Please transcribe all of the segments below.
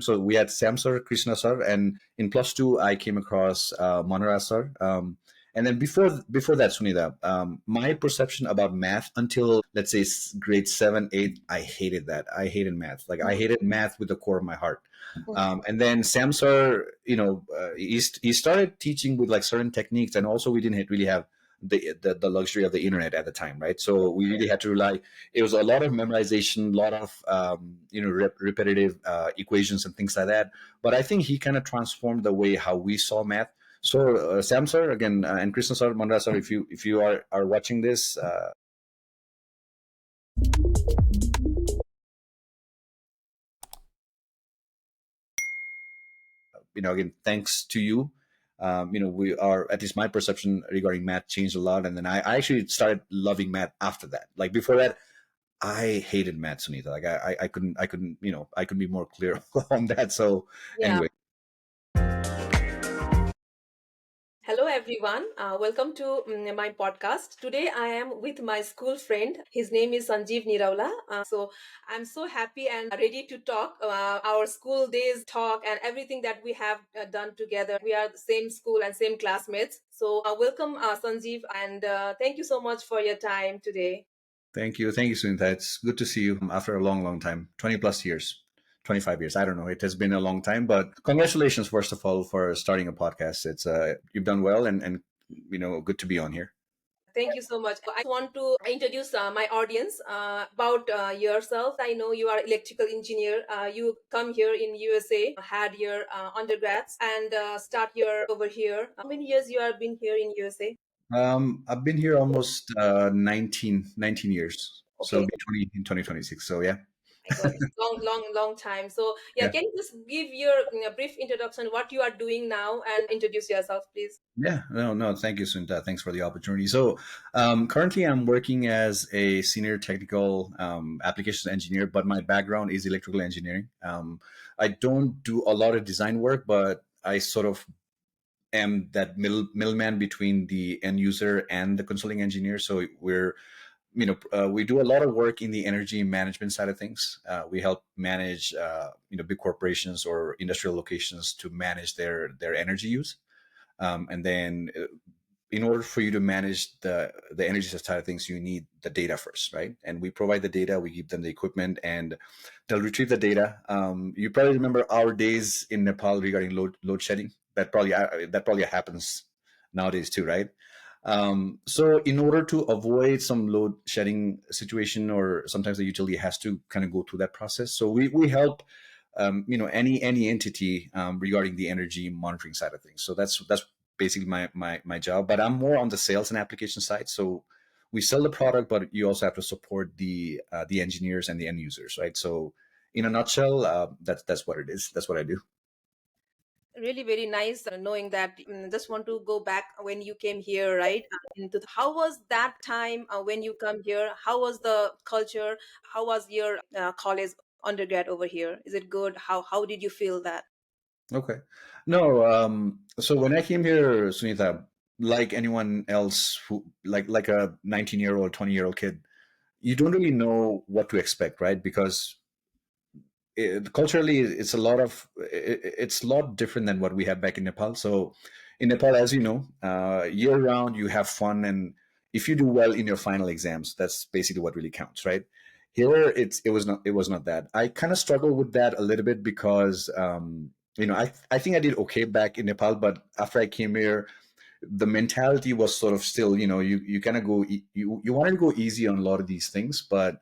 So we had Sam sir, Krishna sir, and in plus two, I came across Manara sir. And then before that, Sunita, my perception about math until let's say grade 7, 8, I hated that. I hated math. Like I hated math with the core of my heart. And then Sam sir, he started teaching with like certain techniques, and also we didn't really have the luxury of the internet at the time, right? So we really had to rely. It was a lot of memorization, a lot of repetitive equations and things like that. But I think he kind of transformed the way how we saw math. So Sam sir again and Krishna sir, Mandra sir, if you are watching this. Again, thanks to you. We are, at least my perception regarding math changed a lot. And then I actually started loving math after that. Like before that, I hated math, Sunita. Like I couldn't, I couldn't be more clear on that. So anyway. Hello, everyone. Welcome to my podcast. Today, I am with my school friend. His name is Sanjeev Niroula. So, I'm so happy and ready to talk our school days talk and everything that we have done together. We are the same school and same classmates. So, welcome, Sanjeev, and thank you so much for your time today. Thank you, Sunita. It's good to see you after a long, long time, 20 plus years. 25 years. I don't know. It has been a long time, but congratulations, first of all, for starting a podcast. It's you've done well, and good to be on here. Thank you so much. I want to introduce my audience about yourself. I know you are electrical engineer. You come here in USA, had your undergrads, and start your over here. How many years you have been here in USA? I've been here almost 19 years. So Okay. it'll be 20 in 2026. So yeah. My God, it's long time. So yeah, Yeah. can you just give your brief introduction, what you are doing now, and introduce yourself, please? Yeah, no. Thank you, Sunita. Thanks for the opportunity. So, currently, I'm working as a senior technical applications engineer, but my background is electrical engineering. I don't do a lot of design work, but I sort of am that middleman between the end user and the consulting engineer. So we do a lot of work in the energy management side of things. We help manage big corporations or industrial locations to manage their energy use. And then in order for you to manage the energy side of things, you need the data first, right? And we provide the data, we give them the equipment, and they'll retrieve the data. You probably remember our days in Nepal regarding load shedding. That probably happens nowadays too, right? So in order to avoid some load shedding situation, or sometimes the utility has to kind of go through that process. So we help any entity regarding the energy monitoring side of things. So that's basically my job. But I'm more on the sales and application side. So we sell the product, but you also have to support the engineers and the end users, right? So in a nutshell, that's what it is. That's what I do. Really very nice knowing that. Just want to go back when you came here, right? How was that time when you come here? How was the culture? How was your college undergrad over here? Is it good? How did you feel that? Okay. No, so when I came here, Sunita, like anyone else who like a 19-year-old, 20-year-old kid, you don't really know what to expect, right? Because culturally it's a lot different than what we have back in Nepal. So in Nepal, as you know, year round you have fun, and if you do well in your final exams, that's basically what really counts, right? Here it was not that. I kind of struggle with that a little bit because I think I did okay back in Nepal, but after I came here, the mentality was sort of still, you kind of you wanted to go easy on a lot of these things, but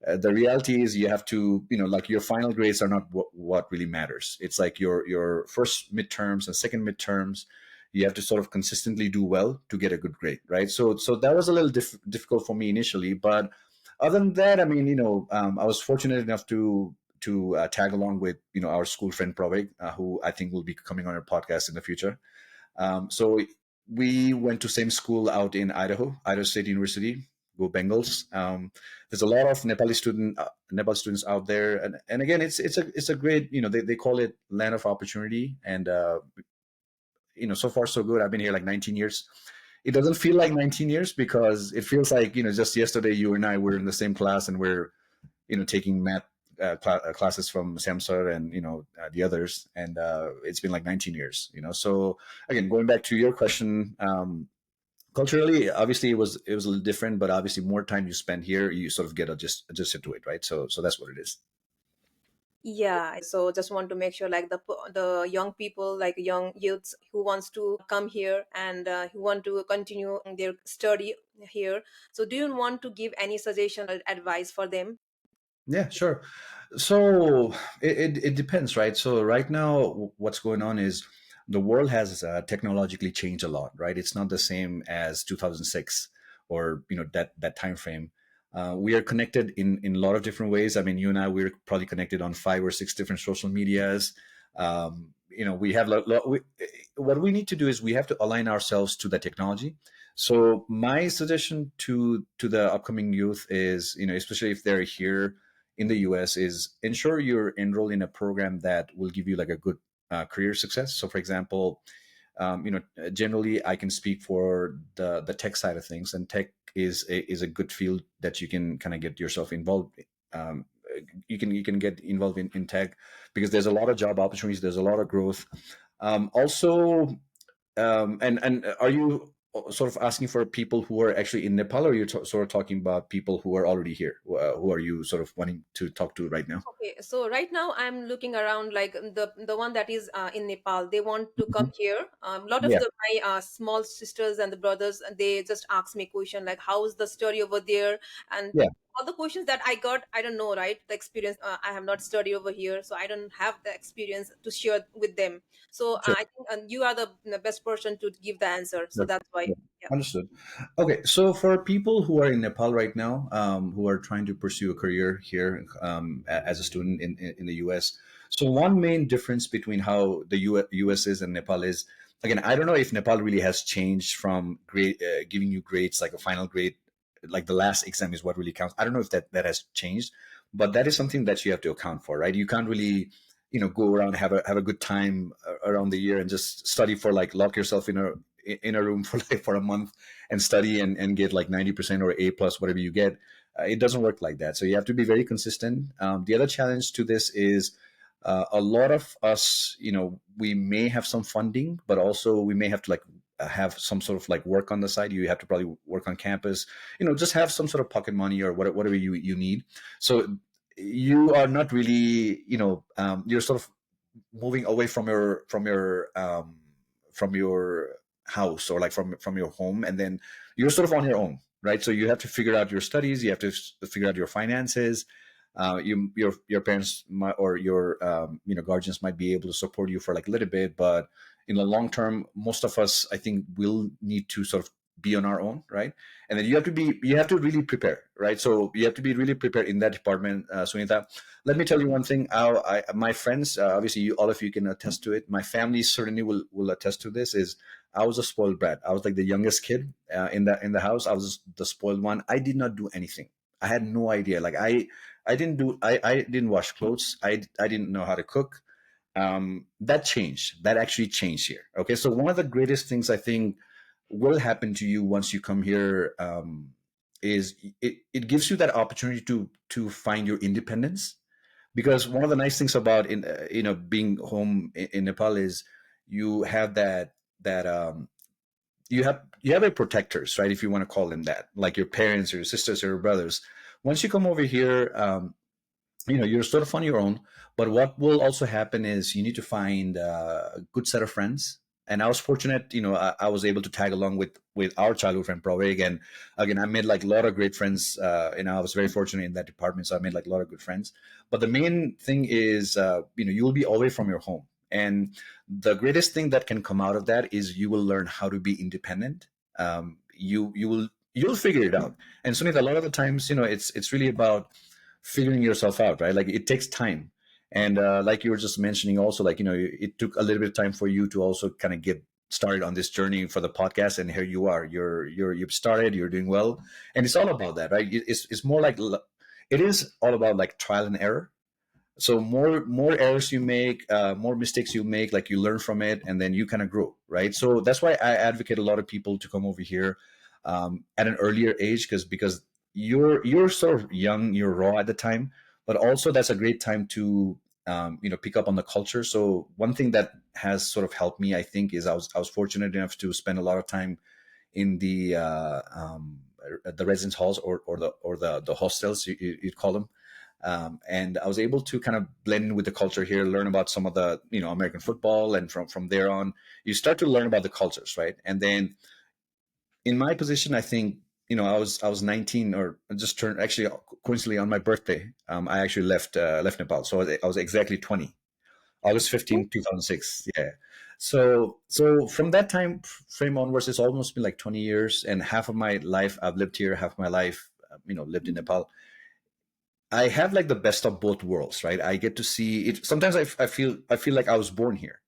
the reality is you have to, like your final grades are not what really matters. It's like your first midterms and second midterms. You have to sort of consistently do well to get a good grade, right? So that was a little difficult for me initially, but other than that, I mean, I was fortunate enough to tag along with our school friend Pravik, who I think will be coming on our podcast in the future. So we went to same school out in Idaho State University. Go Bengals! There's a lot of Nepal students out there, and again, it's a great, they call it land of opportunity, and so far so good. I've been here like 19 years. It doesn't feel like 19 years because it feels like just yesterday you and I were in the same class and we're taking math classes from Samsung and the others, and it's been like 19 years. So again, going back to your question, culturally, obviously it was a little different, but obviously more time you spend here, you sort of get adjusted to it, right? So that's what it is. Yeah, so just want to make sure like the young people, like young youths who wants to come here and who want to continue their study here. So do you want to give any suggestion or advice for them? Yeah, sure. So it depends, right? So right now, what's going on is the world has technologically changed a lot, right? It's not the same as 2006 or that time frame. We are connected in a lot of different ways. I mean, you and I, we're probably connected on 5 or 6 different social medias. We have what we need to do is we have to align ourselves to the technology. So my suggestion to the upcoming youth is, especially if they're here in the US, is ensure you're enrolled in a program that will give you like a good career success. So, for example, generally I can speak for the tech side of things, and tech is a good field that you can kind of get yourself involved. Um, you can get involved in tech because there's a lot of job opportunities, there's a lot of growth. Also, and are you sort of asking for people who are actually in Nepal, or you're sort of talking about people who are already here? Who are you sort of wanting to talk to right now? Okay, so right now I'm looking around like the one that is in Nepal. They want to come Mhm. here. A lot of Yeah, my small sisters and the brothers, they just ask me question like, "How's the story over there?" And yeah, all the questions that I got, I don't know, right? The experience. I have not studied over here, so I don't have the experience to share with them. So sure. I think you are the best person to give the answer. So Sure. that's why. Yeah. Yeah. Understood. Okay, so for people who are in Nepal right now, who are trying to pursue a career here as a student in the US, so one main difference between how the US is and Nepal is, again, I don't know if Nepal really has changed from grade giving you grades like a final grade, like the last exam is what really counts. I don't know if that has changed, but that is something that you have to account for, right? You can't really go around have a good time around the year and just study for like lock yourself in a room for like for a month and study and get like 90% or A plus whatever you get. It doesn't work like that, so you have to be very consistent. The other challenge to this is a lot of us, we may have some funding, but also we may have to like have some sort of like work on the side. You have to probably work on campus, just have some sort of pocket money or whatever you need. So you are not really, you're sort of moving away from your house, or like from your home, and then you're sort of on your own, right? So you have to figure out your studies, you have to figure out your finances. Your parents might, or your guardians might be able to support you for like a little bit, but in the long term, most of us, I think, will need to sort of be on our own, right? And then you have to really prepare, right? So you have to be really prepared in that department, Sunita. Let me tell you one thing. My friends, obviously, all of you can attest to it. My family certainly will attest to this. Is I was a spoiled brat. I was like the youngest kid in the house. I was the spoiled one. I did not do anything. I had no idea. Like I didn't wash clothes. I didn't know how to cook. That changed. That actually changed here. Okay, so one of the greatest things I think will happen to you once you come here, is it gives you that opportunity to find your independence. Because one of the nice things about being home in Nepal is you have that you have a protectors, right? If you want to call them that, like your parents or your sisters or your brothers. Once you come over here, you're sort of on your own. But what will also happen is you need to find a good set of friends. And I was fortunate, I was able to tag along with our childhood friend Praveg. And again, I made like a lot of great friends. I was very fortunate in that department, so I made like a lot of good friends. But the main thing is, you'll be away from your home. And the greatest thing that can come out of that is you will learn how to be independent. You'll figure it out. And Sunit, a lot of the times, it's really about figuring yourself out, right? Like it takes time. And like you were just mentioning also, like, it took a little bit of time for you to also kind of get started on this journey for the podcast. And here you are, you've started, you're doing well. And it's all about that, right? It's more like, it is all about like trial and error. So more errors you make, more mistakes you make, like you learn from it, and then you kind of grow, right? So that's why I advocate a lot of people to come over here at an earlier age, because you're sort of young, you're raw at the time. but also that's a great time to pick up on the culture. So one thing that has sort of helped me, I think, is I was fortunate enough to spend a lot of time in the residence halls, or the hostels, you'd call them. And I was able to kind of blend in with the culture here, learn about some of the American football, and from there on, you start to learn about the cultures, right? And then in my position, I think I was 19, or just turned, actually, coincidentally on my birthday. I actually left Nepal, so I was exactly 20. August 15th, 2006. Yeah. So from that time frame onwards, it's almost been like 20 years, and half of my life I've lived here, half of my life, lived in Nepal. I have like the best of both worlds, right? I get to see it. Sometimes I feel like I was born here.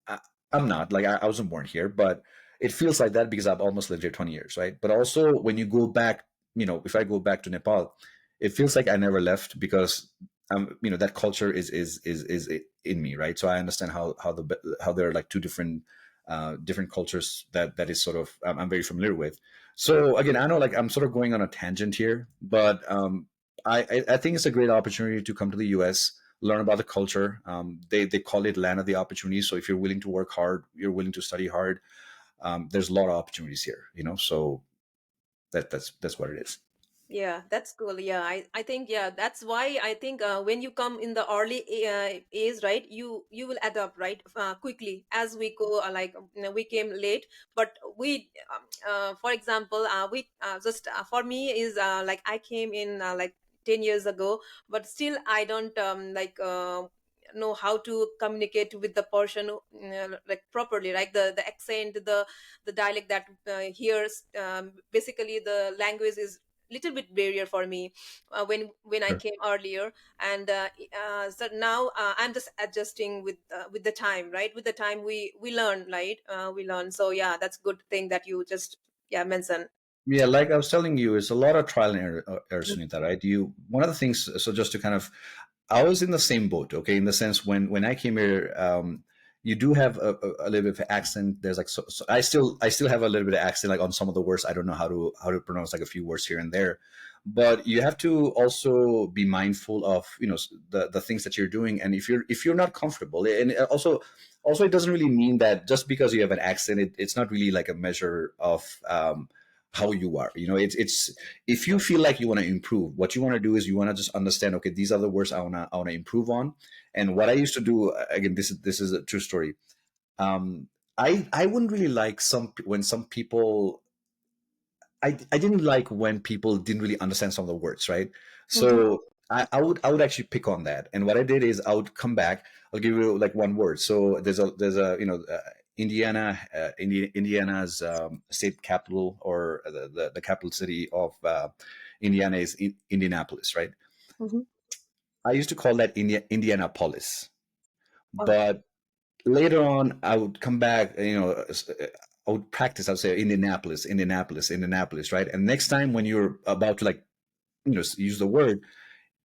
I, I'm not, like, I wasn't born here, but it feels like that because I've almost lived here 20 years, right? But also when you go back, if I go back to Nepal, it feels like I never left, because that culture is in me, right? So I understand how there are like two different cultures that is sort of, I'm very familiar with. So again, I know, like, I'm sort of going on a tangent here, but I think it's a great opportunity to come to the U.S., learn about the culture. They call it land of the opportunities. So if you're willing to work hard, you're willing to study hard. There's a lot of opportunities here. So that's what it is. Yeah, that's cool. Yeah, I think, yeah, that's why I think when you come in the early age, right, you will adapt, right, quickly. As we go, we came late, but we, for example, we just for me is like I came in like 10 years ago, but still I don't know how to communicate with the person, like properly, like the accent, the dialect that hears. Basically, the language is little bit barrier for me when I Sure. came earlier, and so now I'm just adjusting with the time, right? With the time we learn, right? We learn. So yeah, that's good thing that you just yeah mentioned. Yeah, like I was telling you, it's a lot of trial and error, Sunita, right? One of the things, so just to kind of, I was in the same boat, okay, in the sense when I came here, you do have a little bit of accent. There's like, so I still have a little bit of accent, like on some of the words. I don't know how to pronounce like a few words here and there, but you have to also be mindful of the things that you're doing, and if you're not comfortable, and also it doesn't really mean that just because you have an accent, it's not really like a measure of how you are. It's if you feel like you want to improve, what you want to do is you want to just understand, okay, these are the words I want to improve on. And what I used to do, again, this is a true story. um I wouldn't really like when some people, I didn't like when people didn't really understand some of the words, right? Mm-hmm. So I would actually pick on that, and what I did is I would come back. I'll give you like one word. So there's a Indiana, Indiana's state capital, or the capital city of Indiana is Indianapolis, right? Mm-hmm. I used to call that Indianapolis, Oh. but later on I would come back, I would practice. I would say Indianapolis, Indianapolis, Indianapolis, right? And next time when you're about to, like, use the word,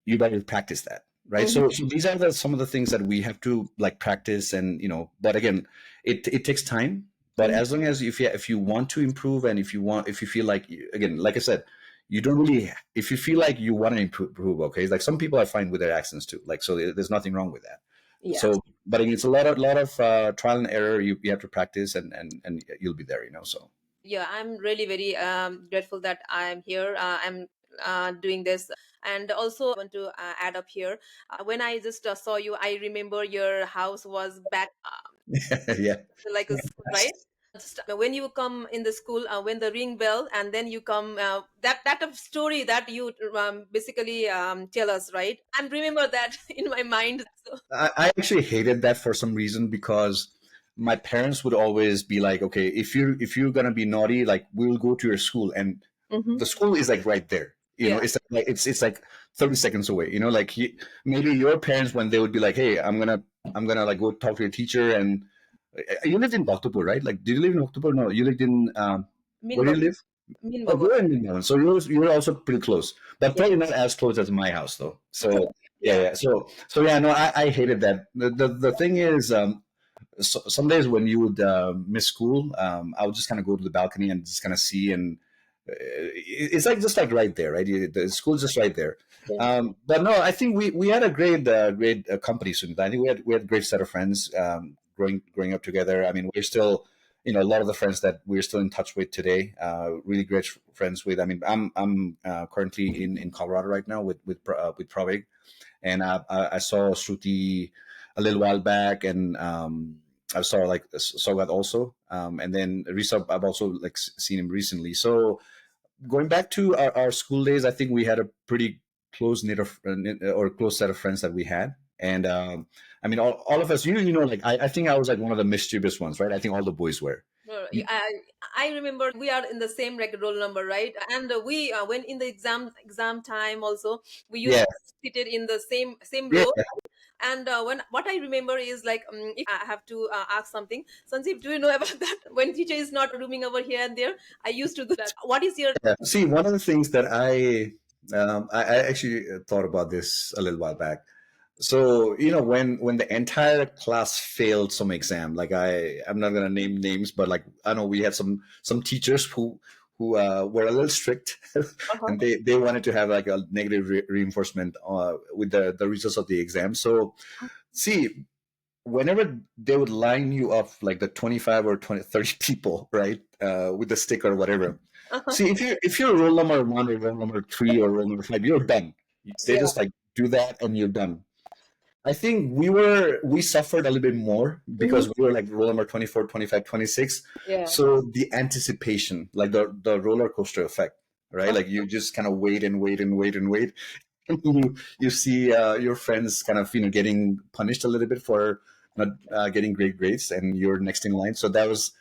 you better practice that, right? Mm-hmm. So these are some of the things that we have to like practice. And but again, it takes time. But Mm-hmm. as long as if you want to improve, and if you feel like, again, like I said, you don't really, if you feel like you want to improve, okay, like some people I find with their accents too, like, so there's nothing wrong with that. Yeah. So, but again, it's a lot of trial and error. You have to practice, and you'll be there, so. Yeah, I'm really very grateful that I'm here. I'm doing this, and also want to add up here. When I just saw you, I remember your house was back Yeah. like a school, right? Just when you come in the school, when the ring bell, and then you come, that of story that you basically tell us, right? I remember that in my mind. So. I actually hated that for some reason, because my parents would always be like, okay, if you're gonna be naughty, like, we'll go to your school, and Mhm. the school is like right there. Yeah, It's like 30 seconds away. Like, maybe your parents, when they would be like, hey, I'm gonna like go talk to your teacher. And you lived in Bhaktapur, right? Like, did you live in Bhaktapur? No, you lived in, Min where do you Baba, live? Min Oh, Baba. you're in Mindanao. So you're also pretty close, but Yeah, probably not as close as my house, though. So yeah, yeah. yeah. So yeah, no, I hated that. The thing is, some days when you would miss school, I would just kind of go to the balcony and just kind of see. And it's like just like right there, right? The school's just right there. Yeah. But no, I think we had a great company student. I think we had a great set of friends growing up together. I mean, we're still, a lot of the friends that we're still in touch with today. Really great friends with. I mean, I'm currently in Colorado right now with Pravig, and I saw Shruti a little while back, and I saw like Sogat also, and then Risa I've also like seen him recently. So going back to our school days, I think we had a pretty close knit of or close set of friends that we had. And I mean, all of us, like I think I was like one of the mischievous ones, right? I think all the boys were. No, I remember we are in the same like roll number, right? And we when in the exam time also we used Yeah, to sit it in the same yeah. row. And when what I remember is like if I have to ask something, Sanjeev, do you know about that? When teacher is not rooming over here and there, I used to do that. What is your Yeah. See, one of the things that I actually thought about this a little while back. So when the entire class failed some exam, like I'm not gonna name names, but like I know we had some teachers who were a little strict, uh-huh. and they wanted to have like a negative reinforcement with the results of the exam. So see, whenever they would line you up like the 25 or 20, 30 people, right, with the stick or whatever. Uh-huh. See, if you're roll number one or roll number three or roll number five, you're done. They Yeah. just like do that and you're done. I think we suffered a little bit more Mhm. because we were like roll number 24, 25, 26. Yeah. So the anticipation, like the roller coaster effect, right? Uh, Like you just kind of wait and wait and wait and wait. You see your friends kind of getting punished a little bit for not getting great grades, and you're next in line. So that was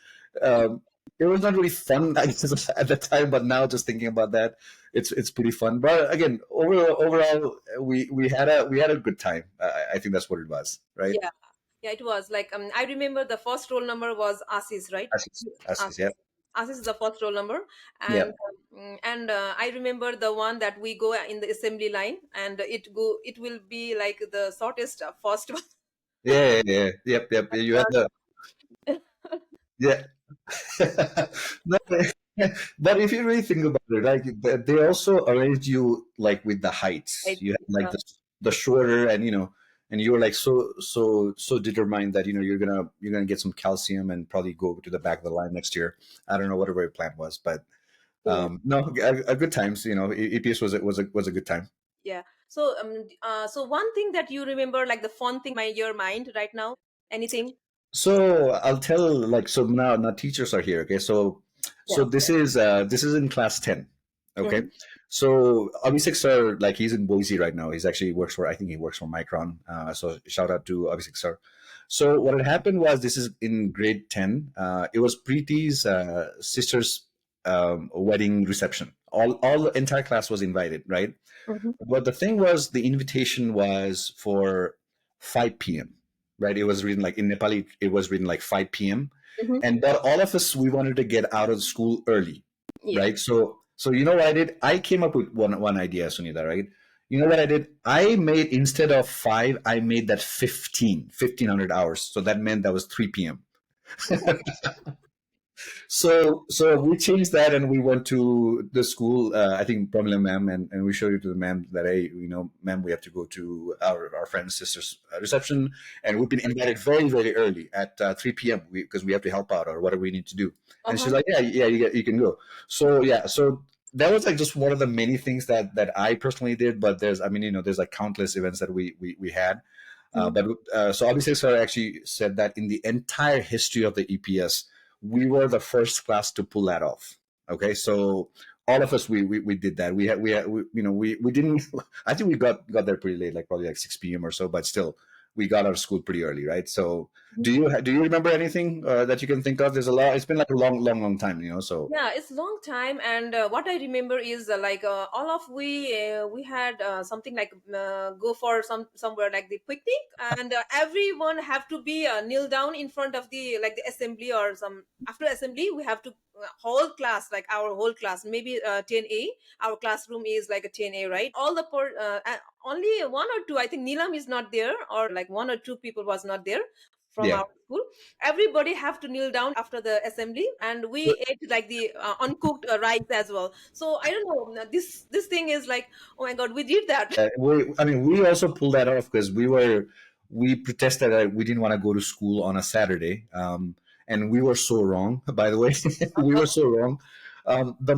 um, it was not really fun I guess, at the time, but now just thinking about that, it's pretty fun. But again, overall, we had a good time. I think that's what it was, right? yeah. Yeah, it was like I remember the first roll number was Asis, right? Ashes, yeah, Asis. Asis is the first roll number, yeah, and I remember the one that we go in the assembly line, and it will be like the shortest first one. yeah, yeah, yeah. Yep. You had the yeah. No, but if you really think about it, like they also arranged you like with the heights. Right. You had like Yeah. the shorter, and you were like so determined that you're gonna get some calcium and probably go to the back of the line next year. I don't know whatever your plan was, but Yeah. no, a good times. EPS was a good time. Yeah. So so one thing that you remember, like the fun thing in your mind right now, anything? So I'll tell like so now teachers are here. Okay, so Yeah. this is in class 10. Okay, Mhm. so Abhishek sir, like he's in Boise right now. He's actually works for I think he works for Micron. So shout out to Abhishek sir. So what had happened was this is in grade 10. It was Preeti's sister's wedding reception. All the entire class was invited, right? Mhm. But the thing was, the invitation was for 5 p.m. Right? It was written like in Nepali. It was written like 5 p.m. Mhm. And but all of us we wanted to get out of school early, Yeah. right? So you know what I did? I came up with one idea, Sunita. Right? You know what I did? I made instead of five, I made that 1,500 hours. So that meant that was 3 p.m. So we changed that and we went to the school. I think probably ma'am, and we showed it to the ma'am that hey, ma'am, we have to go to our friend's sister's reception, and we've been invited very very early at 3 p.m. because we have to help out or whatever we need to do. And she's Uh-huh. like, yeah, you can go. So yeah, so that was like just one of the many things that I personally did. But there's I mean there's like countless events that we had. Mhm. But so obviously, sir actually said that in the entire history of the EPS, we were the first class to pull that off. Okay, so all of us we did that. We didn't. I think we got there pretty late, like probably like 6 p.m. or so, but still we got out of school pretty early, right? So do you remember anything that you can think of? There's a lot. It's been like a long time, So Yeah, it's long time, and what I remember is like all of we had something like go for somewhere like the picnic, and everyone have to be kneel down in front of the like the assembly or some after assembly we have to whole class like our whole class maybe 10A. Our classroom is like a 10A, right? All the only one or two, I think Neelam is not there, or like one or two people was not there. from Yeah. our school. Everybody have to kneel down after the assembly, and we ate like the uncooked rice as well. So I don't know, this thing is like, oh my god, we did that. I mean, we also pulled that off because we protested that we didn't want to go to school on a Saturday, and we were so wrong. By the way, we were so wrong. The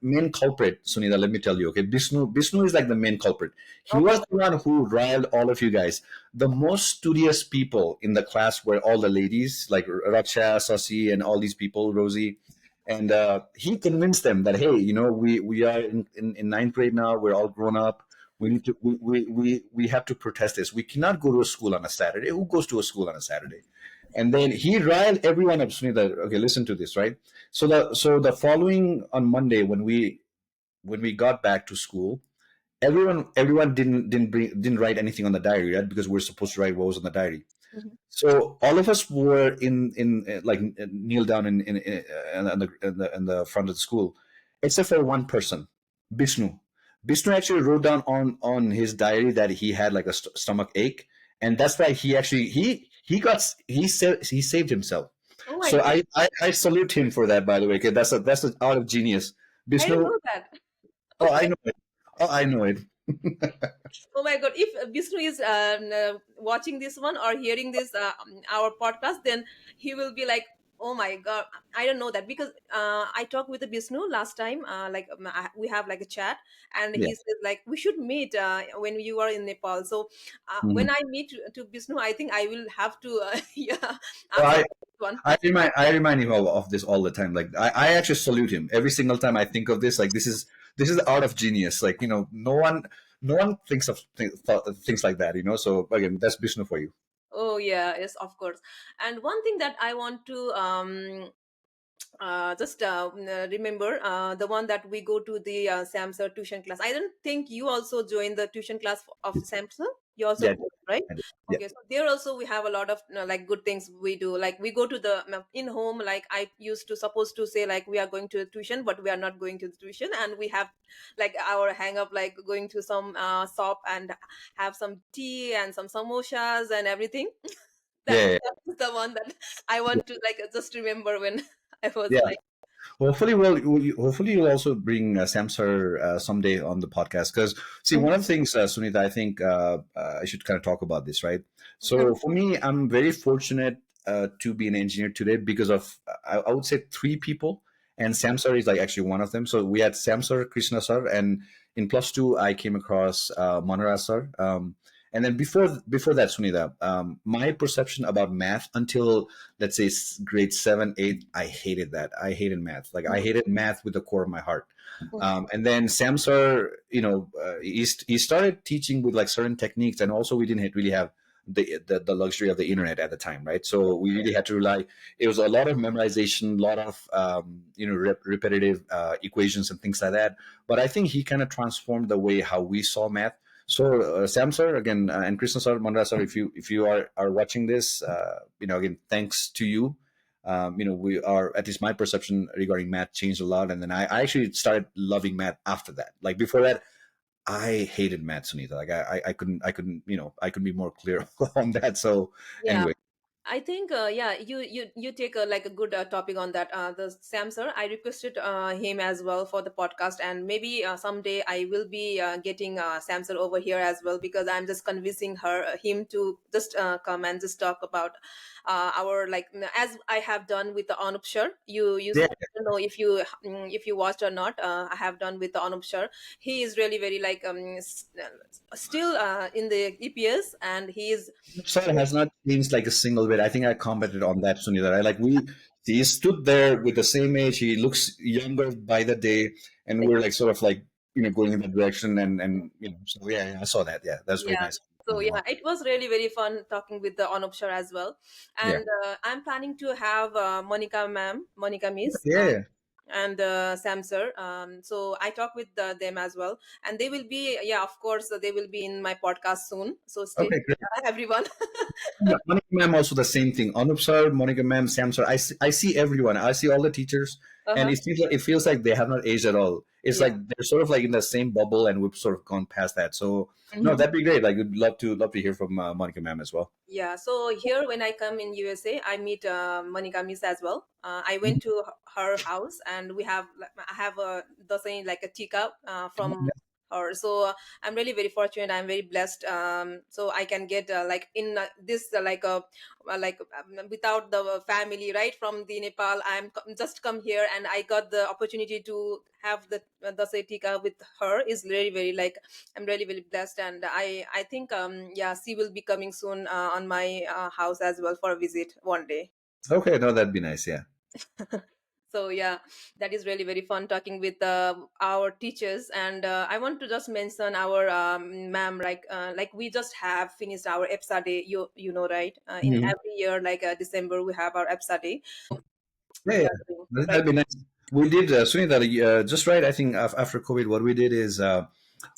main culprit, Sunita, let me tell you. Okay, Vishnu is like the main culprit. He Okay. was the one who riled all of you guys. The most studious people in the class were all the ladies, like Raksha, Sasi, and all these people, Rosie. And he convinced them that, hey, we are in ninth grade now. We're all grown up. We need to we have to protest this. We cannot go to a school on a Saturday. Who goes to a school on a Saturday? And then he riled everyone up. Sunita, okay, listen to this, right? So the following on Monday when we got back to school, everyone didn't write anything on the diary, right? Because we're supposed to write what was on the diary. Mhm. So all of us were in like kneel down in the front of the school, except for one person, Vishnu. Vishnu actually wrote down on his diary that he had like a stomach ache, and that's why he saved himself. Oh my So god, I salute him for that. By the way, okay, that's an out of genius. I didn't Vishnu, know that. oh I know it. Oh I know it. Oh my god, if Vishnu is watching this one or hearing this our podcast, then he will be like, oh my god, I don't know that, because I talked with the Vishnu last time, we have like a chat, and Yeah. he says like we should meet when you are in Nepal. So when Mhm. I meet to Vishnu, I think I will have to yeah, So ask about this one. I remind him of this all the time. Like I actually salute him every single time I think of this. Like this is the art of genius. Like no one thinks of things like that. So again, that's Vishnu for you. Oh yeah, yes, of course. And one thing that I want to just remember, the one that we go to the Samsung tuition class. I don't think you also joined the tuition class of Samsung. You also Yeah, go, right? I did. Yeah, Okay, so there also we have a lot of like good things we do. Like we go to the in home. Like I used to supposed to say like we are going to the tuition, but we are not going to the tuition, and we have like our hang up like going to some shop and have some tea and some samosas and everything. yeah, yeah. That's the one that I Yeah. want to like just remember when I was Yeah. like. Hopefully you'll also bring Samsar someday on the podcast. Because see, one of the things, Sunita, I think I should kind of talk about this, right? So for me, I'm very fortunate to be an engineer today because of I would say three people, and Samsar is like actually one of them. So we had Samsar, Krishna sir, and in plus two I came across Manara sir. And then before that, Sunita, my perception about math until let's say grade 7 8, I hated that. I hated math. Like I hated math with the core of my heart. And then Samsar, he started teaching with like certain techniques, and also we didn't really have the luxury of the internet at the time, right? So we really had to rely. It was a lot of memorization, a lot of repetitive equations and things like that. But I think he kind of transformed the way how we saw math. So Sam sir again, and Krishna sir, Mandra sir, if you are watching this, again, thanks to you. We are, at least my perception regarding math changed a lot, and then I actually started loving math after that. Like before that, I hated math, Sunita. Like I couldn't be more clear on that. So Yeah, anyway, I think yeah, you take a like a good topic on that. The Sam sir, I requested him as well for the podcast, and maybe someday I will be getting Sam sir over here as well, because I'm just convincing him to just come and just talk about our like as I have done with the Anup sir. yeah, I don't know if you watched or not. I have done with the Anup sir. He is really very like still in the EPS, and he is. sir has not changed like a single bit. I think I commented on that, Sunita. Right? Like he stood there with the same age. He looks younger by the day, and we're like sort of like going in that direction, and so yeah, I saw that. Yeah, that's very Yeah. nice. So yeah, it was really very fun talking with the Anup sir as well, Yeah, and I'm planning to have Monica Miss, yeah. and Sam sir. So I talk with them as well, and they will be, yeah, of course, they will be in my podcast soon. So stay Okay, tuned, great. everyone. Yeah, Monica ma'am also the same thing. Anup sir, Monica ma'am, Sam sir. I see everyone. I see all the teachers, and Uh-huh. it feels like they have not aged at all. it's Yeah. like they're sort of like in the same bubble, and we've sort of gone past that. So no, Mhm. that'd be great. Like, we'd love to hear from Monica ma'am as well. Yeah, so here when I come in USA, I meet Monica Miss as well. I Mhm. went to her house, and I have the same like a teacup from her. So I'm really very fortunate. I'm very blessed. So I can get like in this without the family right from the Nepal. Just come here, and I got the opportunity to have the say teacup with her. Is really very like I'm really very blessed, and I think yeah, she will be coming soon on my house as well for a visit one day. Okay, no, that'd be nice. Yeah. So yeah, that is really very fun talking with our teachers, and I want to just mention our ma'am, like we just have finished our EPSA day. You know, right? In Mhm. every year, like December, we have our EPSA day. Yeah, We yeah, are doing right. that'd be nice. We did, Sunita, just right. I think after COVID, what we did is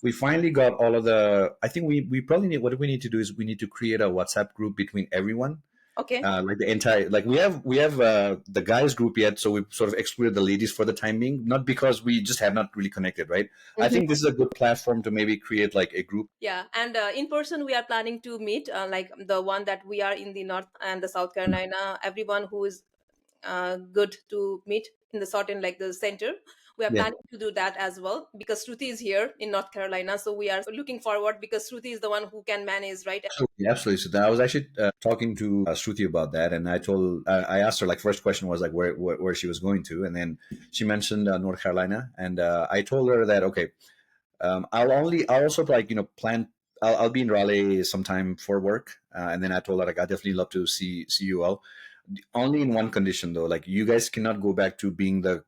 we finally got all of the. I think we probably need, what we need to do is we need to create a WhatsApp group between everyone, Okay. like the entire, like we have the guys group yet, so we sort of excluded the ladies for the time being, not because we just have not really connected, right? I think this is a good platform to maybe create like a group. Yeah, and in person we are planning to meet like the one that we are in the North and the South Carolina. Everyone who is good to meet in the certain like the center. We are Yeah. planning to do that as well because Shruti is here in North Carolina, so we are looking forward because Shruti is the one who can manage, right? Absolutely, absolutely. So I was actually talking to Shruti about that, and I asked her, like, first question was like where she was going to, and then she mentioned North Carolina, and I told her that, okay, I'll also like, plan. I'll be in Raleigh sometime for work, and then I told her, like, I definitely love to see you all. Only in one condition, though, like, you guys cannot go back to being the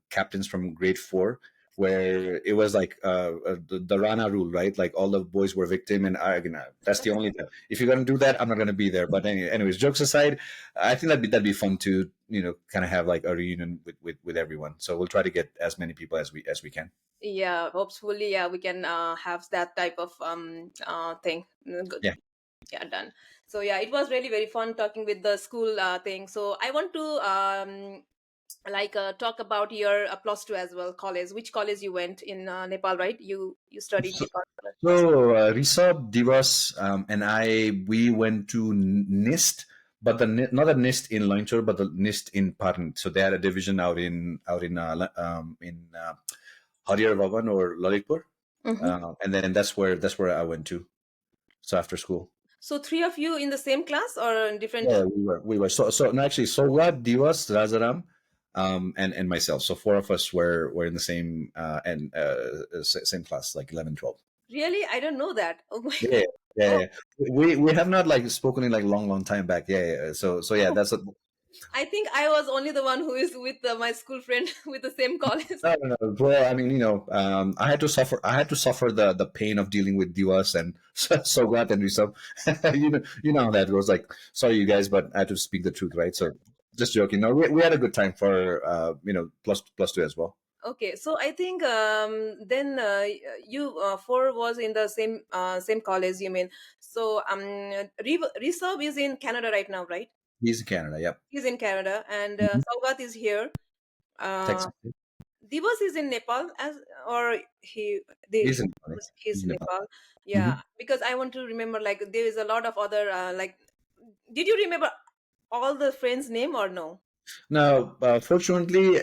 captains from grade 4, where it was like the Rana rule, right? Like, all the boys were victim, and that's the only. If you're gonna do that, I'm not gonna be there. But anyways, jokes aside, I think that'd be fun to, kind of have like a reunion with everyone. So we'll try to get as many people as we can. Yeah, hopefully, yeah, we can have that type of thing. Good. Yeah. Yeah, done. So yeah, it was really very fun talking with the school thing. So I want to talk about your plus two as well, college. Which college you went in Nepal, right? You studied So, Nepal plus. so Rishabh, Divas, and we went to NIST, but not the NIST in Loinchor, but the NIST in Paran. So they had a division out in Hariyar Bhavan or Lalitpur, Mhm. and then that's where I went to. So after school. So three of you in the same class or in different? Yeah, we were so no, actually, Sogat, Divas, Rajaram, and myself. So four of us were in the same same class, like 11, 12. Really, I don't know that. Oh my Yeah, god. yeah, Oh, yeah. We have not like spoken in like long time back. Yeah, yeah. So yeah, that's a, I think I was only the one who is with my school friend with the same college. no, no, no. Well, I mean, I had to suffer the pain of dealing with Divas and Sogat and Rishabh. You know how that goes. Like, sorry, you guys, but I had to speak the truth, right? So just joking. No, we had a good time for plus two as well. Okay, so I think then you four was in the same college. You mean so? Rishabh is in Canada right now, right? He's in Canada. Yep. He's in Canada, and Mhm. Saugat is here. Uh, Texas. Divas is in Nepal, as or the He's in Nepal. he's He's in in Nepal. Nepal. Yeah, Mhm. because I want to remember. Like there is a lot of other like. Did you remember all the friends' name or no? Now, fortunately,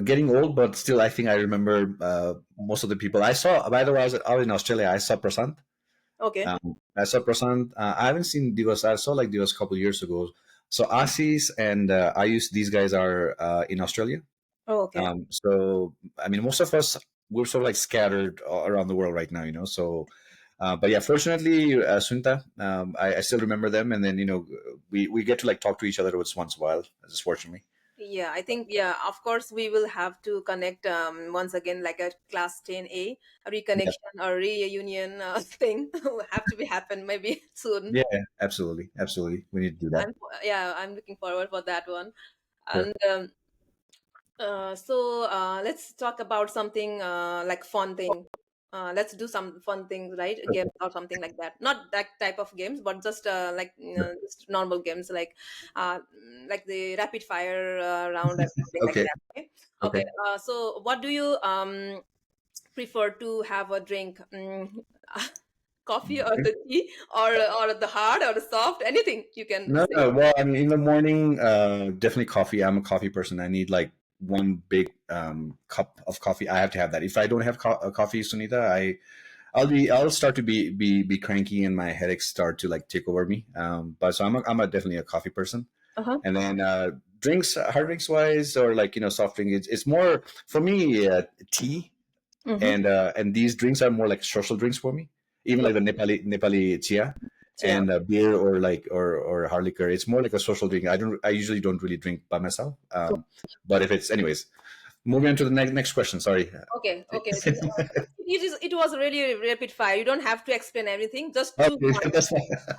getting old, but still, I think I remember most of the people I saw. By the way, I was out in Australia. I saw Prasant. Okay. I saw Prasant. I haven't seen Divas. I saw like Divas a couple of years ago. So Asis and Ayush, these guys are in Australia. Oh, okay. So I mean, most of us, we're sort of like scattered around the world right now. So, but yeah, fortunately, Sunta, I still remember them, and then we get to like talk to each other once in a while. Just fortunately. Yeah, I think yeah, of course we will have to connect once again like a class 10A a Yeah, reconnection or reunion thing will have to be happen maybe soon. yeah, absolutely, absolutely. We need to do that. I'm yeah, I'm looking forward for that one. Sure. And so let's talk about something like fun thing. Let's do some fun things, right? Games or something like that. Not that type of games, but just like just normal games, like the rapid fire round and something like Okay. that. Okay. Okay. Okay. So, what do you prefer to have a drink? Coffee or the tea or the hard or the soft? Anything you can No, say. no. Well, I mean, in the morning, definitely coffee. I'm a coffee person. I need like one big cup of coffee. I have to have that. If I don't have coffee, Sunita, I'll start to be cranky and my headaches start to like take over me. But so I'm definitely a coffee person. Uh huh. And then drinks, hard drinks wise, or like soft drink. It's more for me tea Mm-hmm. and these drinks are more like social drinks for me. Even like the Nepali chia Yeah. and beer or like or hard liquor. It's more like a social drink. I usually don't really drink by myself. But if it's anyways, moving on to the next question. Sorry. Okay, okay. It was really rapid fire. You don't have to explain everything. Just choose Okay, one.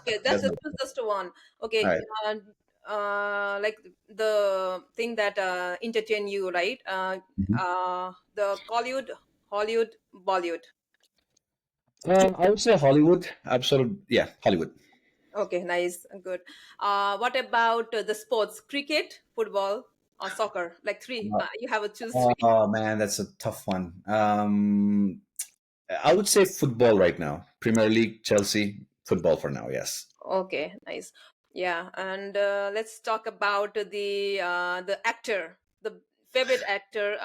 Okay, that's not choose just one. all Okay, right. like the thing that entertain you, right? Mhm. The Hollywood, Bollywood. I would say Hollywood. Absolute, yeah, Hollywood. Okay, nice, good. What about the sports? Cricket, football, or soccer? Like three. You have to choose three. Oh man, that's a tough one. I would say football right now. Premier League, Chelsea, football for now. Yes. Okay, nice. Yeah, and let's talk about the actor, the favorite actor.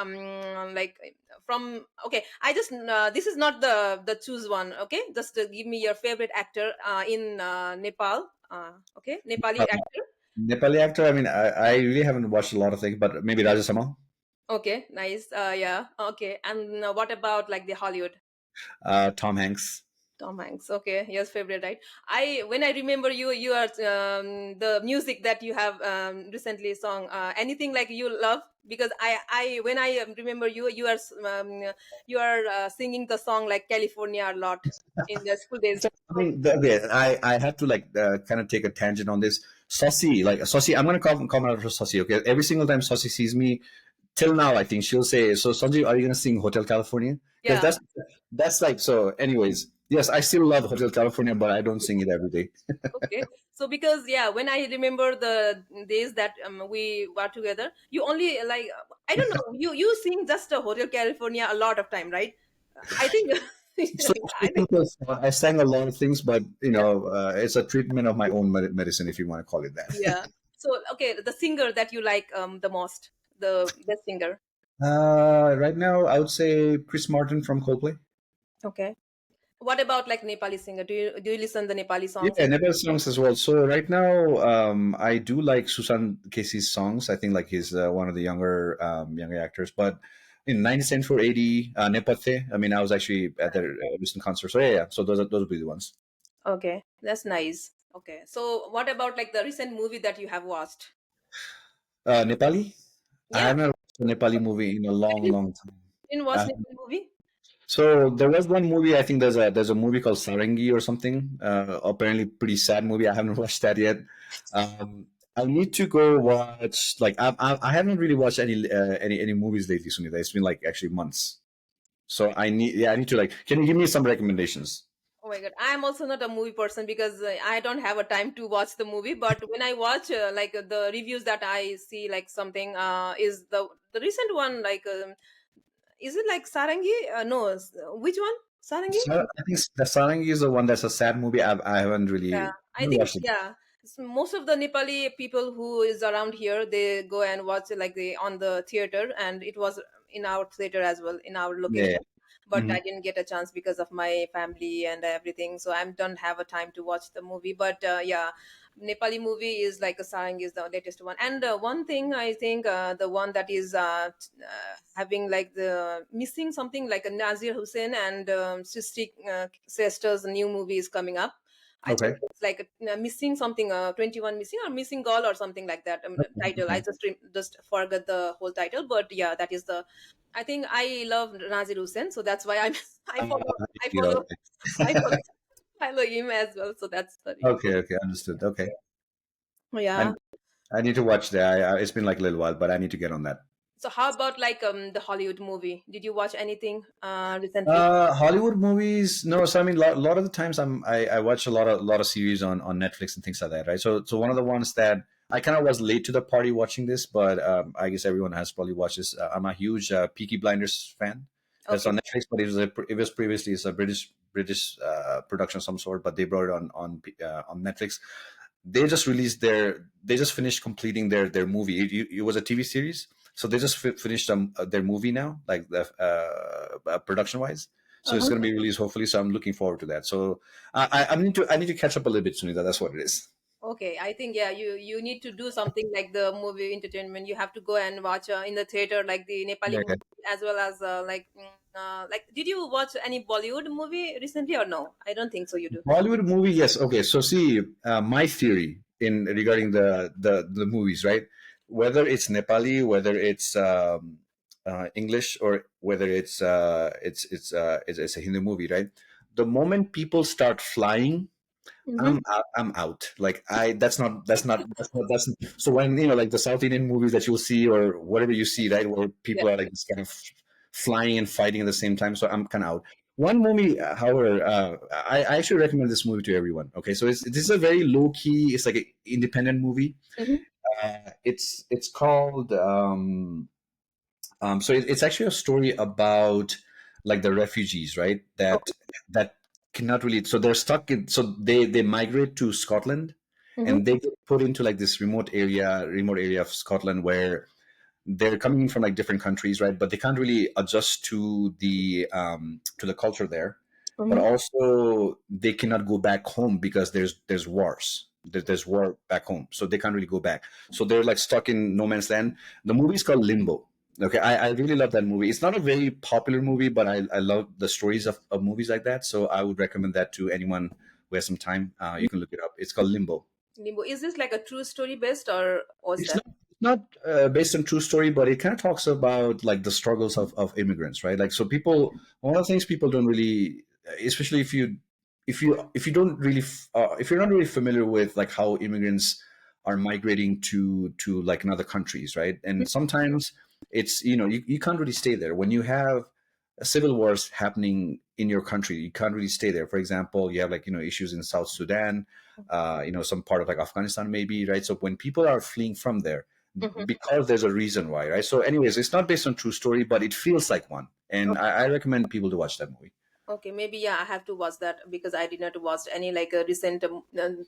Like from okay, I just this is not the choose one. Okay, just give me your favorite actor in Nepal. Okay, Nepali Uh, actor. Nepali actor. I mean, I really haven't watched a lot of things, but maybe Rajasama. Okay, nice. Yeah. Okay, and what about like the Hollywood? Tom Hanks. Tom Hanks. Okay, yes, favorite, right? When I remember you, you are the music that you have recently sung. Anything like you love? Because I when I remember you, you are singing the song like California a lot in the school days. I mean, okay, I have to like kind of take a tangent on this. Saucy, like Saucy, I'm gonna call her for Saucy. Okay, every single time Saucy sees me, till now, I think she'll say, "So Sanjeev, are you gonna sing Hotel California?" Because Yeah. that's like so. Anyways, yes, I still love Hotel California, but I don't sing it every day. Okay. So because yeah, when I remember the days that we were together, you only like I don't know, you sing just a Hotel California a lot of time, right? I think So I think I sang a lot of things, but yeah. it's a treatment of my own medicine, if you want to call it that. Yeah. So, okay, the singer that you like the most, the best singer. Right now, I would say Chris Martin from Coldplay. Okay. What about like Nepali singer? Do you listen the Nepali songs? Yeah, Nepal songs as well. So right now, I do like Susan Casey's songs. I think like he's one of the younger actors. But in 1974, 80, Nepathe. I mean, I was actually at their recent concert. So yeah. So those would be the ones. Okay, that's nice. Okay. So, what about like the recent movie that you have watched? Nepali. I Yeah. haven't watched a Nepali movie in a You long time. didn't watch Uh, Nepali movie? so there was one movie. I think there's a movie called Sarangi or something. Apparently, pretty sad movie. I haven't watched that yet. I need to go watch. Like I haven't really watched any movies lately, Sunita. It's been like actually months. So I need to like. Can you give me some recommendations? Oh my God, I am also not a movie person because I don't have a time to watch the movie. But when I watch the reviews that I see, like something is the recent one like is it like Sarangi? No, which one? Sarangi? I think the Sarangi is the one that's a sad movie. I haven't Yeah, really I haven't think watched it. yeah. Most of the Nepali people who is around here, they go and watch it like they on the theater, and it was in our theater as well in our Yeah. location. But Hmm. I didn't get a chance because of my family and everything, so I don't have a time to watch the movie. But yeah, Nepali movie is like a Sarang is the latest one. And one thing I think the one that is having like the missing something like a Nazir Hussain and Srishti sisters new movie is coming up. I think Okay. it's like missing something, 21 missing or missing girl or something like that. Title. I Okay. just forgot the whole title, but yeah, that is the. I think I love Nazir Hussain, so that's why I'm. I follow. I You know, follow. I follow. Follow him as well, so that's the reason. okay. Okay. Understood. Okay. Yeah. I I need to watch that. It's been like a little while, but I need to get on that. So how about like the Hollywood movie? Did you watch anything recently? Hollywood movies, no. So I mean, a lot of the times I watch a lot of series on Netflix and things like that, right? So one of the ones that I kind of was late to the party watching this, but I guess everyone has probably watched this. I'm a huge Peaky Blinders fan. That's Okay. on Netflix, but it was previously it's a British production of some sort, but they brought it on Netflix. They just finished completing their movie. It was a TV series, so they just finished their movie now, like the production wise. So it's Uh-huh. going to be released hopefully. So I'm looking forward to that. So I need to catch up a little bit, Sunita. That's what it is. Okay, I think yeah, you need to do something like the movie entertainment. You have to go and watch in the theater like the Nepali Yeah, yeah. movie as well as like. Did you watch any Bollywood movie recently or no? I don't think so. You do. Bollywood movie, yes. Okay, so see, my theory in regarding the movies, right? Whether it's Nepali, whether it's English, or whether it's a Hindu movie, right? The moment people start flying, Mm-hmm. I'm out. Like that's so when like the South Indian movies that you'll see or whatever you see, right, where Yeah. people are like just kind of flying and fighting at the same time. So I'm kind of out. One movie, however, I actually recommend this movie to everyone. Okay, so this is a very low key. It's like an independent movie. Mm-hmm. It's called so it's actually a story about like the refugees, right? Okay. That cannot really. So they're stuck in. So they migrate to Scotland, Mm-hmm. and they get put into like this remote area of Scotland where they're coming from like different countries, right? But they can't really adjust to the culture there. But Mm-hmm. also they cannot go back home because there's wars. There's war back home, so they can't really go back. So they're like stuck in no man's land. The movie's called Limbo. Okay, I really love that movie. It's not a very popular movie, but I love the stories of movies like that. So I would recommend that to anyone who has some time. You can look it up. It's called Limbo. Limbo. Is this like a true story based or was It's that? not based on true story, but it kind of talks about like the struggles of immigrants, right? Like so, people one of the things people don't really, especially if you don't really if you're not really familiar with like how immigrants are migrating to like in other countries, right? And sometimes it's you can't really stay there when you have civil wars happening in your country. You can't really stay there. For example, you have like issues in South Sudan, some part of like Afghanistan maybe, right? So when people are fleeing from there, Mm-hmm. because there's a reason why, right? So anyways, it's not based on true story, but it feels like one, and I recommend people to watch that movie. Okay, maybe yeah, I have to watch that because I did not watch any like a recent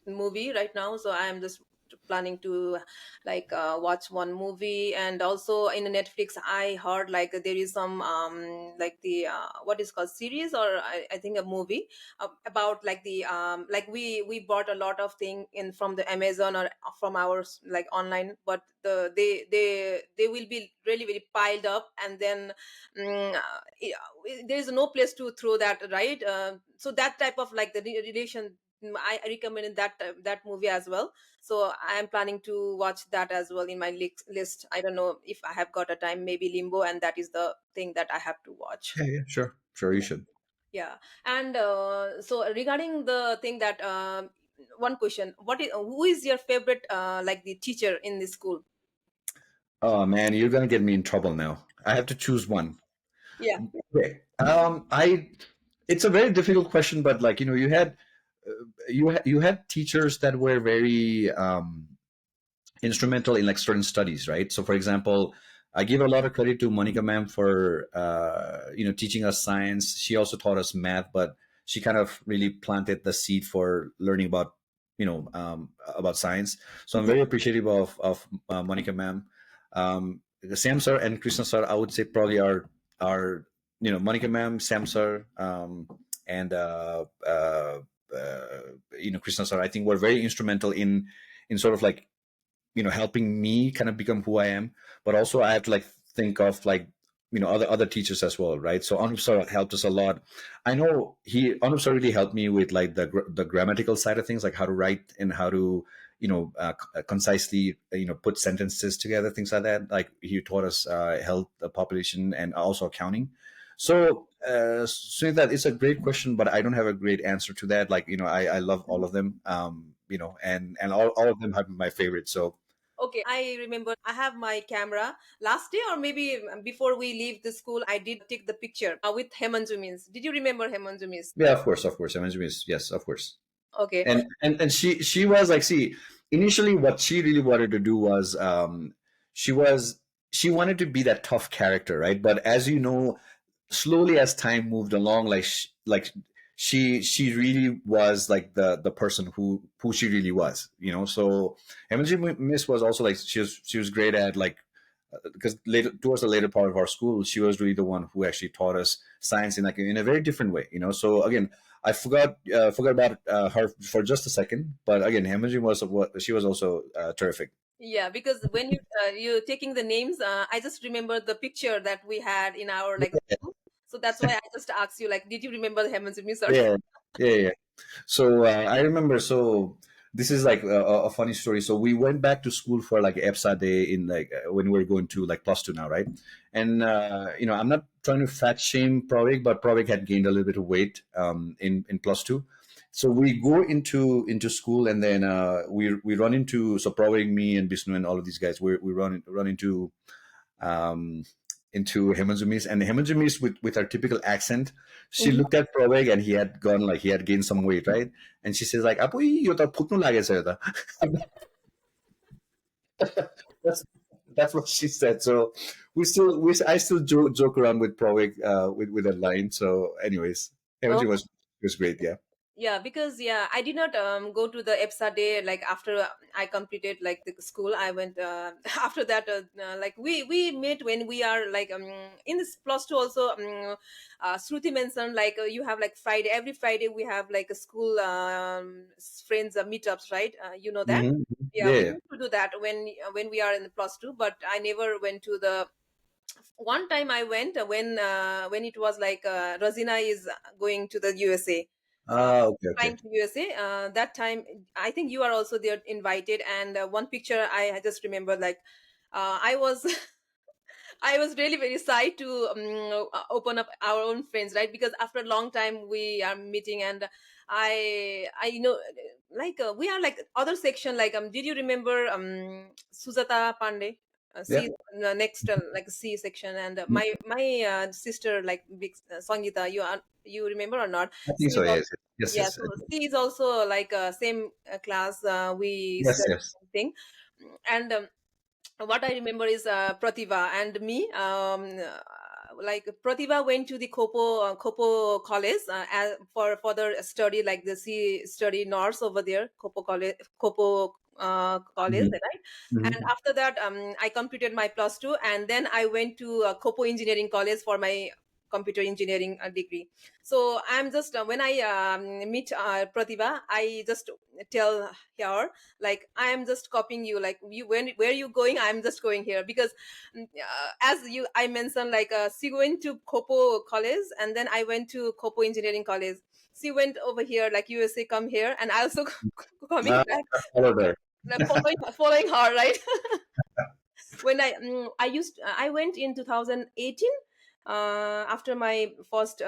movie right now. So I am just planning to like watch one movie, and also in Netflix I heard like there is some like the what is called series or I think a movie about like the like we bought a lot of thing in from the Amazon or from our like online, but they will be really very piled up, and then there is no place to throw that, right? So that type of like the relation, I recommended that movie as well. So I am planning to watch that as well in my list. I don't know if I have got a time, maybe Limbo, and that is the thing that I have to watch. Yeah, yeah, sure, you should. Yeah. And so regarding the thing that one question, what is who is your favorite like the teacher in the school? Oh man, you're gonna get me in trouble now. I have to choose one. Yeah. Okay. I It's a very difficult question, but like you had teachers that were very instrumental in like certain studies, right? So, for example, I give a lot of credit to Monica ma'am for teaching us science. She also taught us math, but she kind of really planted the seed for learning about science. So I'm very appreciative of Monica ma'am. Sam sir and Krishna sir, I would say probably are Monica ma'am, Sam sir, and Krishna sir. I think were very instrumental in sort of like helping me kind of become who I am. But also I have to like think of like other teachers as well, right? So Anup sir helped us a lot. I know Anup sir really helped me with like the grammatical side of things, like how to write and how to concisely put sentences together, things like that. Like he taught us health, population, and also accounting. So saying that, it's a great question, but I don't have a great answer to that. Like I love all of them, and all of them have been my favorite. So Okay, I remember I have my camera last day or maybe before we leave the school. I did take the picture with Hemanju Means. Did you remember Hemanju Means? Yeah, of course, of course. I mean, yes, of course. Okay. And she was like, see, initially what she really wanted to do was she was she wanted to be that tough character, right? But as you know, slowly as time moved along, she really was like the person who she really was, you know. So Emily Miss was also like she was great at like because later towards the later part of our school, she was really the one who actually taught us science in like in a very different way, you know. So again, I forgot about her for just a second, but again, Hemingway was what she was also terrific. Yeah, because when you taking the names, I just remember the picture that we had in our like group. So that's why I just asked you like, did you remember the Hemanju Means or? Yeah, yeah, yeah. So I remember. So this is like a funny story. So we went back to school for like EPSA day in like when we were going to like plus two now, right? And you know, I'm not trying to fat shame Pravik, but Pravik had gained a little bit of weight in plus two. So we go into school, and then we run into so Pravik, me, and Bisnu, and all of these guys. We run um, into Hemanjumis, and Hemanjumis with her typical accent, she Mhm. looked at Praveg and he had gained some weight, right? And she says like, "Apoi, yo ta phutnu lagेछ यो त." That's that's what she said. So I still joke around with Praveg with that line. So, anyways, Oh, Hemanju was great, yeah. yeah, because yeah, I did not go to the EPSA day like after I completed like the school. I went after that like we met when we are like in this plus two also. Shruti mentioned like you have like Friday every Friday we have like a school friends meetups, right? You know that. Hmm. Yeah, Yeah, we yeah. used to do that when we are in the plus two, but I never went to the one time I went when it was like Rosina is going to the USA, Okay, okay. flying to USA. That time, I think you are also there invited. And one picture I just remember like I was I was really very excited to open up our own friends, right? Because after a long time we are meeting, and I you know like we are like other section like did you remember Sujata Pandey? Yeah. C next like C section, and Mhm. my sister like big Sangita, you remember or not? I think She is so. also, Yes, yes, yeah, yes, so yes, she is also like same class. We yes, study yes. something, and what I remember is Pratibha and me. Like Pratibha went to the Kopo College for further study, like the C study nurse over there, Kopo College, Kopo College, Hmm. right? And Hmm. after that, I completed my plus two, and then I went to Kopo Engineering College for my computer engineering degree. So I'm just when I meet Pratibha, I just tell her like I am just copying you, like you when where you going, I'm just going here because as you I mentioned like she went to Kopo College and then I went to Kopo Engineering College. She went over here like USA come here, and I also coming Uh, back Follow there. like, following her, right? When I went in 2018 after my first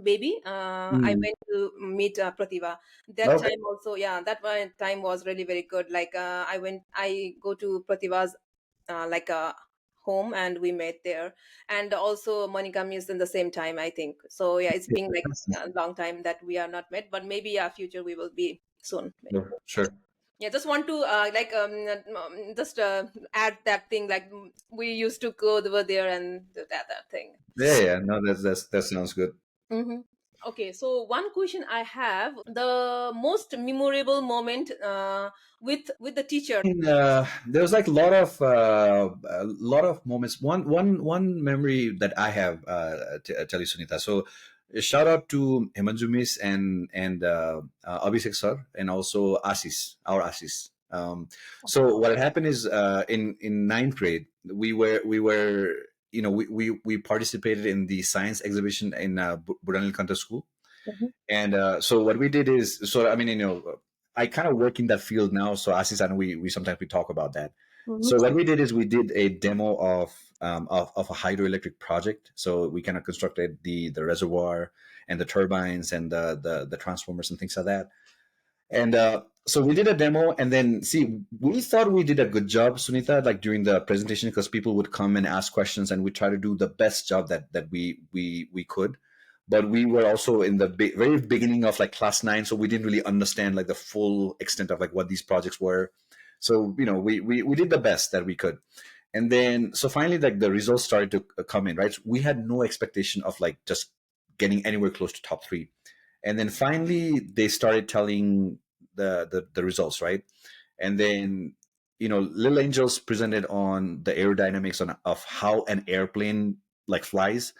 baby. I Mm. went to meet Pratibha. That Okay. time also, yeah, that one time was really very good. Like I go to Pratibha's like a home, and we met there. And also Monica is in the same time, I think. So yeah, it's Yeah, been like that's- a long time that we are not met, but maybe future we will be soon. no, sure. Yeah, just want to like just add that thing like we used to go over there and do that thing. Yeah, yeah. No, that sounds good. Hmm. Okay, so one question I have: the most memorable moment with the teacher. There was like a lot of moments. One memory that I have tell you, Sunita. So, shout out to Himanju Miss and Abhishek sir, and also Asis, our Asis. Okay. So what had happened is in ninth grade we were we participated in the science exhibition in Buranil Kanta School. Mhm. And so what we did is, so I mean, I kind of work in that field now. So Asis and we sometimes we talk about that. Mhm. So what we did is we did a demo of a hydroelectric project. So we kind of constructed the reservoir and the turbines and the transformers and things like that. And so we did a demo, and then see, we thought we did a good job, Sunita, like during the presentation, because people would come and ask questions, and we try to do the best job that we could. But we were also in the very beginning of like class 9, so we didn't really understand like the full extent of like what these projects were. So we did the best that we could. And then so finally like the results started to come in, right? So we had no expectation of like just getting anywhere close to top 3. And then finally they started telling the results, right? And then Little Angels presented on the aerodynamics of how an airplane like flies.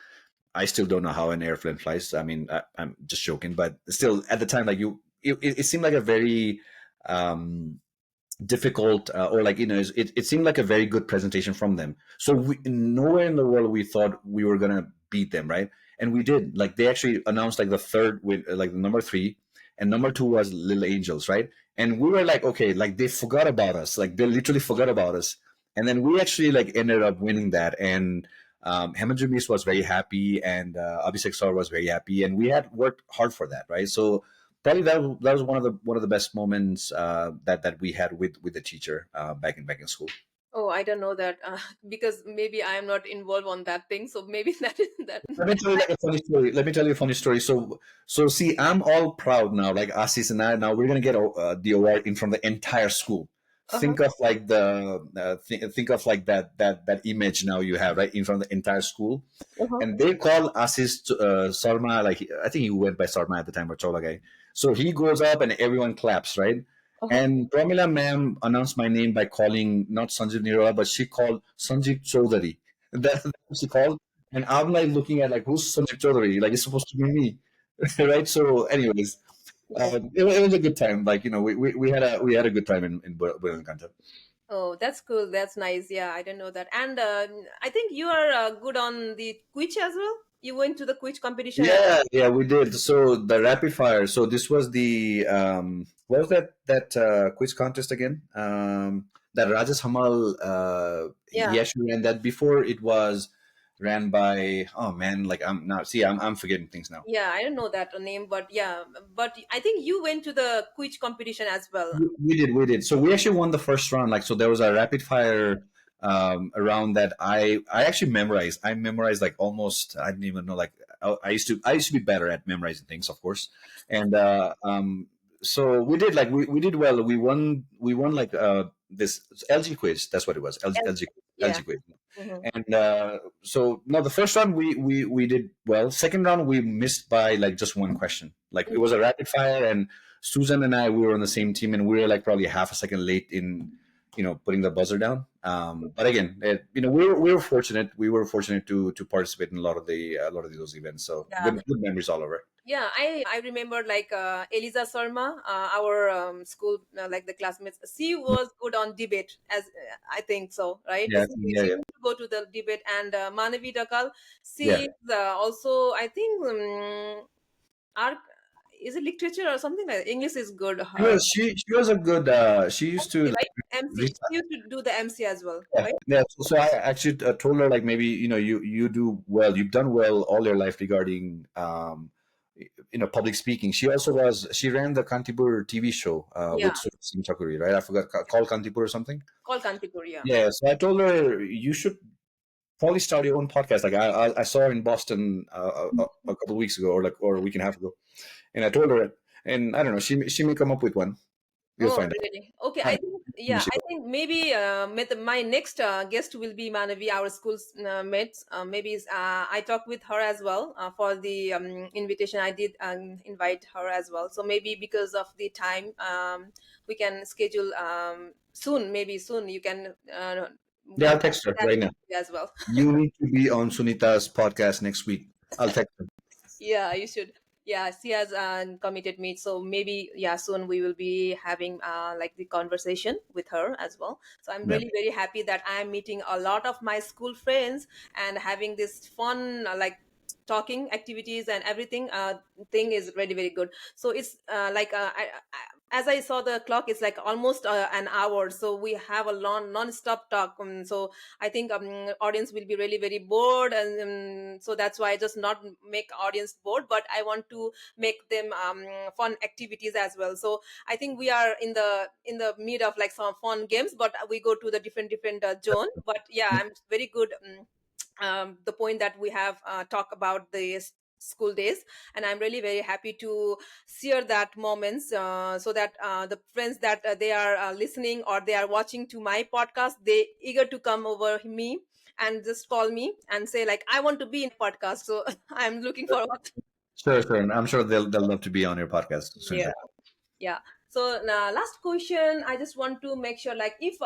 I still don't know how an airplane flies. I mean, I'm just joking, but still, at the time, like it seemed like a very difficult, or like it seemed like a very good presentation from them. So nowhere in the world we thought we were gonna beat them, right? And we did. Like they actually announced like the third with like the number 3, and number 2 was Little Angels, right? And we were like, okay, like they forgot about us, like they literally forgot about us. And then we actually like ended up winning that. And Hemant was very happy, and Abhishek Sar was very happy, and we had worked hard for that, right? So probably that was one of the best moments that we had with the teacher back in school. Oh, I don't know that because maybe I am not involved on that thing. So maybe that is that. Let me tell you like a funny story. Let me tell you a funny story. So see, I'm all proud now. Like Asis and I, now we're gonna get the award in from the entire school. Uh-huh. Think of like think of like that image now you have right in front of the entire school. Uh-huh. And they call Asis Sarma, like I think he went by Sarma at the time, or Chola guy. So he goes up and everyone claps, right? Uh-huh. And Pramila ma'am announced my name by calling not Sanjeev Niroula, but she called Sanjeev Chaudhary. That's what she called. And I'm like looking at like who's Sanjeev Chaudhary? Like it's supposed to be me, right? So, anyways, Yeah. it was a good time. Like we had a good time in Buenaventura. Oh, that's cool. That's nice. Yeah, I didn't know that. And I think you are good on the quiz as well. You went to the quiz competition. Yeah, yeah, we did. So the rapid fire. So this was the what was that quiz contest again? That Rajas Hamal he Yeah, actually ran that before. It was ran by, oh man, like I'm forgetting things now. yeah. I don't know that name, but yeah, but I think you went to the quiz competition as well. We did. So we actually won the first round. Like so, there was a rapid fire around that I actually memorized. I memorized like almost. I didn't even know. Like I used to be better at memorizing things, of course. And so we did like we did well. We won like this LG quiz. That's what it was. LG And- LG, Yeah. LG quiz. Mhm. And so no, the first round we did well. Second round we missed by like just one question. Like it was a rapid fire, and Susan and I we were on the same team, and we were like probably half a second late in putting the buzzer down. But again, we were fortunate. We were fortunate to participate in a lot of those events. So Yeah. good memories all over. Yeah, I remember like Eliza Sharma, our school, like the classmates. She was good on debate, as I think so, right? Yeah, yeah, She yeah, used to go to the debate, and Manavi Dakal, yeah. she is also, I think, art is it literature or something like that? English is good. Her, She was a good. She used to right? MC. like She used to do the MC as well, yeah, right? yeah. So I actually told her like maybe you do well. You've done well all your life regarding public speaking. She ran the Kantipur TV show Yeah, with Singh Chakuri, right? I forgot called Kantipur or something. called Kantipur. Yeah. Yeah. So I told her you should probably start your own podcast. Like I saw her in Boston a couple of weeks ago, or a week and a half ago, and I told her, and I don't know, she may come up with one. You'll Oh, find really? Okay, out. I think yeah, I think maybe my next guest will be Manavi, our school's mates. Maybe I talked with her as well for the invitation. I did invite her as well. So maybe because of the time, we can schedule soon. Maybe soon you can Yeah, I'll text her chat right with now. you as well. You need to be on Sunita's podcast next week. I'll text her. Yeah, you should. Yeah, she has committed me, so maybe yeah, soon we will be having like the conversation with her as well. So I'm Yeah. really very happy that I am meeting a lot of my school friends and having this fun like talking activities and everything thing is really very good. So it's like as I saw the clock, it's like almost an hour. So we have a long non-stop talk. So I think audience will be really very bored, and so that's why I just not make audience bored, but I want to make them fun activities as well. So I think we are in the mid of like some fun games, but we go to the different zone. But yeah, I'm very good. The point that we have talked about the school days, and I'm really very happy to share that moments, so that the friends that they are listening or they are watching to my podcast, they eager to come over me and just call me and say like I want to be in podcast. So I'm looking forward. Sure, sure. And I'm sure they'll love to be on your podcast, Yeah. Sunita. Yeah. So now, last question. I just want to make sure, like, if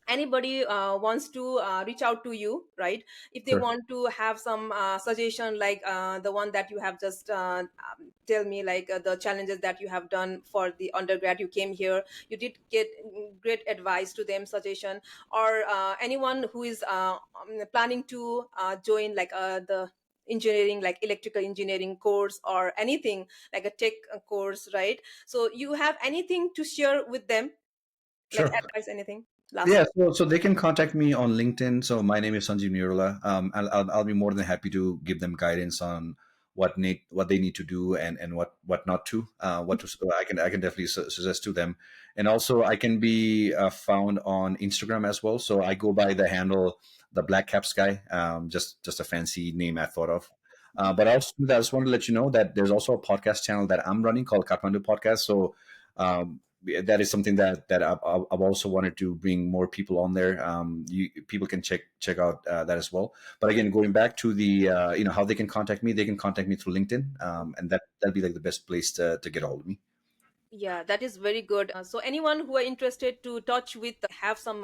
anybody wants to reach out to you, right? If they Sure. want to have some suggestion, like the one that you have just tell me, like the challenges that you have done for the undergrad, you came here, you did get great advice to them, suggestion, or anyone who is planning to join like the engineering, like electrical engineering course or anything like a tech course, right? So you have anything to share with them, like Sure. advice, anything? Last. Yeah, so they can contact me on LinkedIn. So my name is Sanjeev Niroula. I'll be more than happy to give them guidance on what they need to do, and what not to. What to I can definitely suggest to them. And also I can be found on Instagram as well. So I go by the handle the Black Caps guy. Just a fancy name I thought of. But also I just want to let you know that there's also a podcast channel that I'm running called Kathmandu Podcast. So that is something that I've also wanted to bring more people on there. People can check out that as well. But again, going back to the how they can contact me, they can contact me through LinkedIn, and that'll be like the best place to get a hold of me. Yeah, that is very good. So anyone who are interested to touch with, have some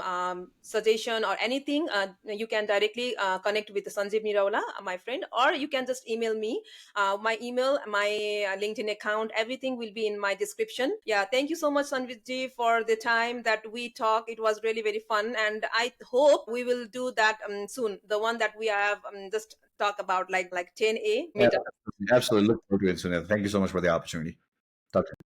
suggestion or anything, you can directly connect with Sanjeev Niraula, my friend, or you can just email me. My email, my LinkedIn account, everything will be in my description. Yeah, thank you so much, Sanjeev, for the time that we talk. It was really very fun, and I hope we will do that soon. The one that we have just talk about, like 10A Yeah, meetup. absolutely. Look forward to it soon. Thank you so much for the opportunity. Talk to you.